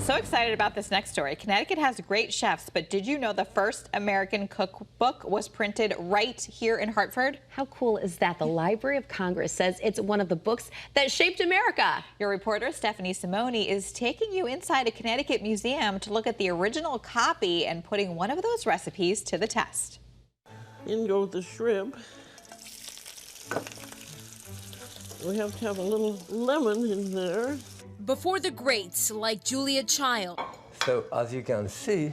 So excited about this next story. Connecticut has great chefs, but did you know the first American cookbook was printed right here in Hartford? How cool is that? The Library of Congress says it's one of the books that shaped America. Your reporter, Stephanie Simone, is taking you inside a Connecticut museum to look at the original copy and putting one of those recipes to the test. In goes the shrimp. We have to have a little lemon in there. Before the greats like Julia Child. So as you can see,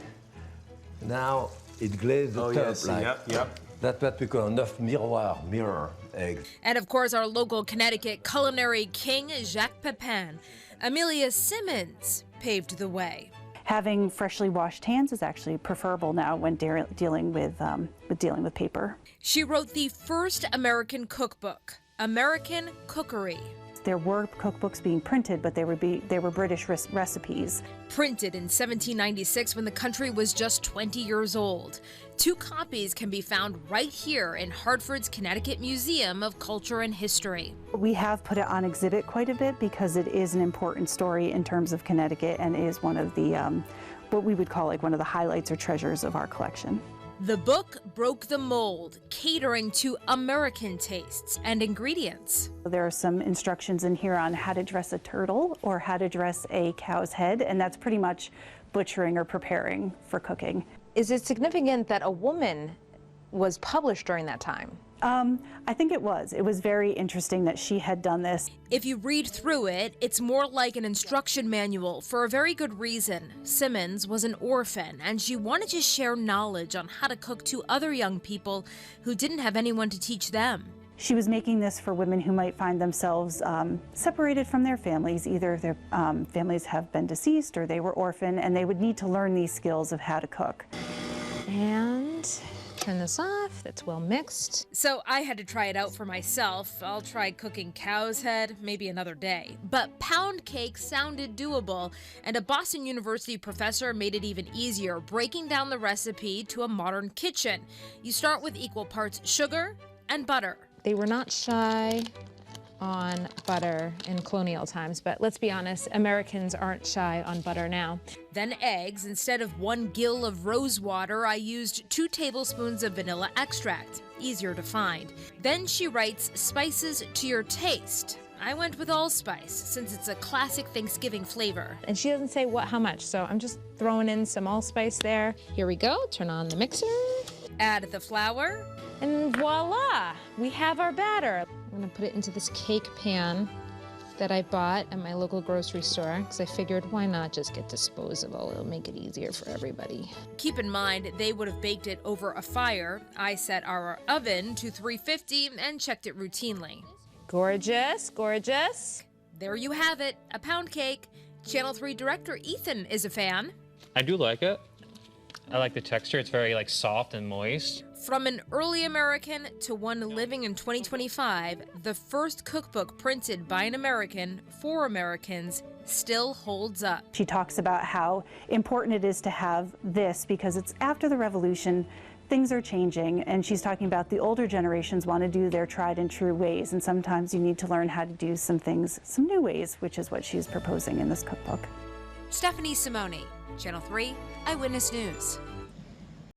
now it glazed the top yes, like yep. that's what we call enough mirror eggs. And of course, our local Connecticut culinary king, Jacques Pepin. Amelia Simmons paved the way. Having freshly washed hands is actually preferable now when dealing with paper. She wrote the first American cookbook, American Cookery. There were cookbooks being printed, but they were British recipes. Printed in 1796 when the country was just 20 years old. 2 copies can be found right here in Hartford's Connecticut Museum of Culture and History. We have put it on exhibit quite a bit because it is an important story in terms of Connecticut and is one of the, what we would call like one of the highlights or treasures of our collection. The book broke the mold, catering to American tastes and ingredients. There are some instructions in here on how to dress a turtle or how to dress a cow's head, and that's pretty much butchering or preparing for cooking. Is it significant that a woman was published during that time? I think it was. It was very interesting that she had done this. If you read through it, it's more like an instruction manual for a very good reason. Simmons was an orphan, and she wanted to share knowledge on how to cook to other young people who didn't have anyone to teach them. She was making this for women who might find themselves separated from their families. Either their families have been deceased or they were orphaned, and they would need to learn these skills of how to cook. And turn this off. That's well mixed. So I had to try it out for myself. I'll try cooking cow's head maybe another day. But pound cake sounded doable, and a Boston University professor made it even easier, breaking down the recipe to a modern kitchen. You start with equal parts sugar and butter. They were not shy on butter in colonial times, but let's be honest, Americans aren't shy on butter now. Then eggs. Instead of 1 gill of rose water, I used 2 tablespoons of vanilla extract. Easier to find. Then she writes spices to your taste. I went with allspice, since it's a classic Thanksgiving flavor. And she doesn't say how much, so I'm just throwing in some allspice there. Here we go, turn on the mixer. Add the flour. And voila, we have our batter. I'm gonna put it into this cake pan that I bought at my local grocery store because I figured why not just get disposable? It'll make it easier for everybody. Keep in mind, they would have baked it over a fire. I set our oven to 350 and checked it routinely. Gorgeous, gorgeous. There you have it, a pound cake. Channel 3 director Ethan is a fan. I do like it. I like the texture. It's very soft and moist. From an early American to one living in 2025, the first cookbook printed by an American for Americans still holds up. She talks about how important it is to have this because it's after the revolution, things are changing, and she's talking about the older generations want to do their tried and true ways, and sometimes you need to learn how to do some things some new ways, which is what she's proposing in this cookbook. Stephanie Simone, Channel 3 Eyewitness News.